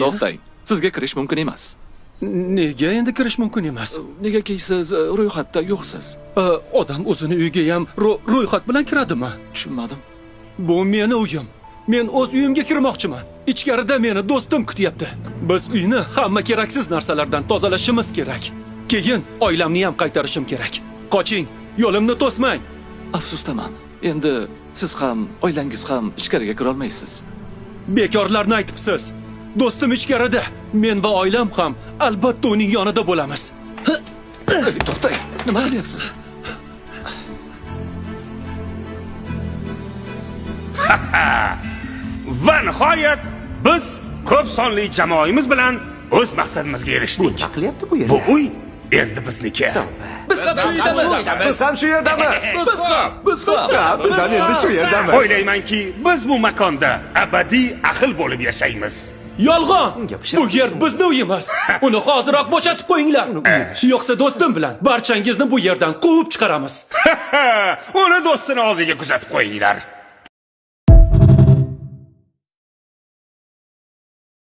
To'xtang. Sizga kirish mumkin emas. Nega endi kirish mumkin emas? Negaki siz ro'yxatda yo'qsiz. Odam o'zini uyiga ham ro'yxat bilan kiradimi? Tushunmadim. Bu meni uyim. Men o'z uyimga kirmoqchiman. Ichkarida meni do'stim kutyapti. Biz uyni hamma keraksiz narsalardan tozalashimiz kerak. Keyin oilamni ham qaytarishim kerak. Qoching, yo'limni to'smang. Afsusdaman. Endi siz ham, oilangiz ham ichkariga kira olmaysiz. Bekorlarni aytibsiz. Do'stim ichkarida. Men va oilam ham albatta uning yonida bo'lamiz. To'xtang. Nima qilyapsiz? Va nihoyat biz ko'p sonli jamoamiz bilan o'z maqsadimizga erishdik. Qilyapti bu yerda. Bu uy endi bizniki. Biz ham shu yerdamiz. Biz ham shu yerdamiz. Biz ham. Biz ham endi shu yerdamiz. O'ylaymanki, biz bu makonda abadiy ahil bo'lib yashaymiz. Yolg'on. Gapi Bu yer bizning uyimiz. Uni hoziroq bo'shatib qo'yinglar. Yo'qsa do'stim bilan barchangizni bu yerdan quvib chiqaramiz. Uni do'stini oldiga kuzatib qo'yinglar.